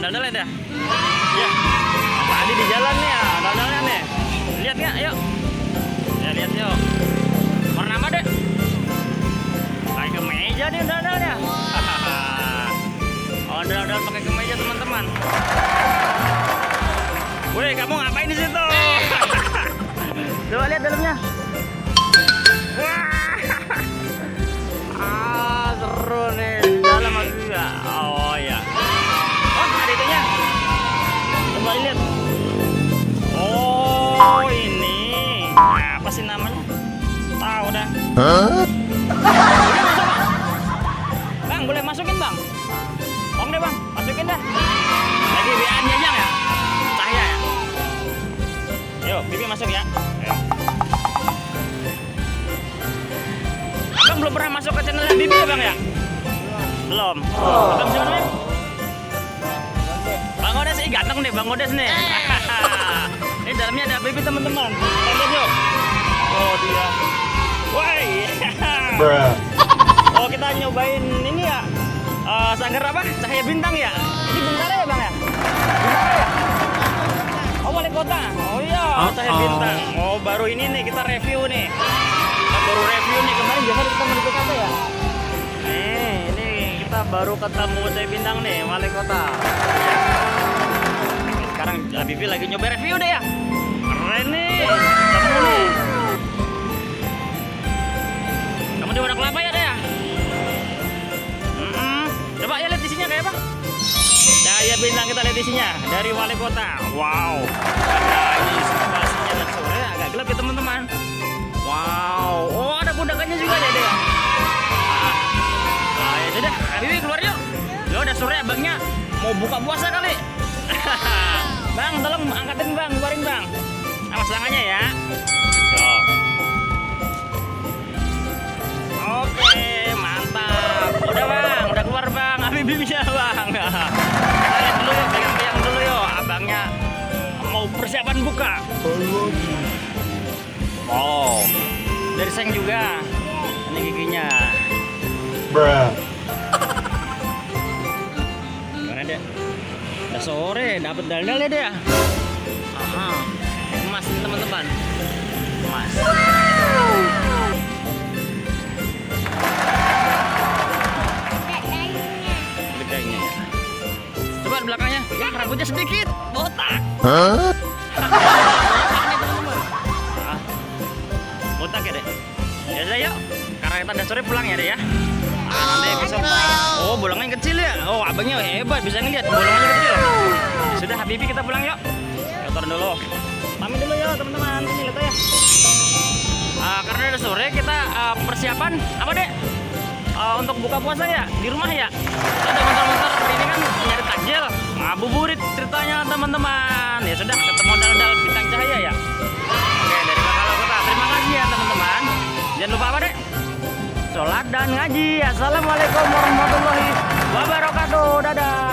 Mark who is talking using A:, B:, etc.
A: ondel-ondel ya. Ya. Tadi di jalan nih ya, ondel-ondelnya nih. Lihat nggak? Yuk. Ya lihat yuk. Warna apa deh? Pakai kemeja nih ondel-ondelnya. Ondel-ondel pakai kemeja teman-teman. Woi, kamu ngapain di situ? Coba lihat dalamnya. Wah, seru nih di dalam juga. Oh ya. Oh, ada itunya. Coba lihat. Oh, ini. Nah, apa sih namanya? Tahu dah. Bang, boleh masukin bang? Tolong deh bang, masukin dah. Lagi WA-nya aja ya? Cahaya ya? Yuk, Bibi masuk ya. Ayo. Abang belum pernah masuk ke channelnya Bibi ya bang ya? Belum. Abang siapa namanya? Bang Odes, ganteng nih Bang Odes nih. Ini dalamnya ada Bibi teman-teman. Lihat yuk. Oh dia. Woi. Oh kita nyobain ini ya. Sanggar apa? Cahaya bintang ya? Ini Bintara ya bang ya? Bintara ya? Oh wali kota. Oh iya, Cahaya bintang. Oh baru ini nih kita review nih. Kita baru review nih, kemarin biasa kita menuju kata ya. Nih, ini kita baru ketemu Cahaya bintang nih, wali kota. Oke, sekarang Bibi lagi nyoba review deh ya. Keren nih. Kamu nih. Kamu di Wadah Kelapa ya deh ya? Coba ya lihat isinya kayak apa? Cahaya bintang, kita lihat isinya dari wali kota. Wow. Ada ini spasinya dan sore agak gelap ya teman-teman. Wow. Oh ada bundakannya juga deh ya. Ya sudah, Bibi keluar yuk. Ya udah sore abangnya mau buka puasa kali. Bang, tolong angkatin bang, keluarin bang. Awas tangannya ya. Oke, mantap. Udah bang, udah keluar bang. Bibi bisa bang. Kita lihat dulu yuk, pegang-pegang dulu yuk. Abangnya mau persiapan buka. Oh, dari seng juga. Ini giginya. Gimana deh? Udah sore, dapet dal-dal ya deh. Aha, emas nih teman-teman. Emas. Bedanya ya. Coba di belakangnya, ya rambutnya sedikit botak. Botak ya deh. Ya udah yuk, karena kita udah sore pulang ya deh ya. Nanti besok. Oh bolongnya kecil ya. Oh abangnya hebat bisa ngeliat bolongnya kecil. Sudah Habibi kita pulang yuk. Ya turun dulu. Pamit dulu ya teman-teman. Ini lihat ya. Karena udah sore kita persiapan apa deh? Untuk buka puasa ya di rumah ya. Kita ada motor-motor ini kan nyari takjil, ngabuburit ceritanya teman-teman. Ya sudah ketemu dal-dal bintang cahaya ya. Oke dari Kakak Kota. Terima kasih ya teman-teman. Jangan lupa apa deh? Sholat dan ngaji. Assalamualaikum warahmatullahi wabarakatuh. Dadah.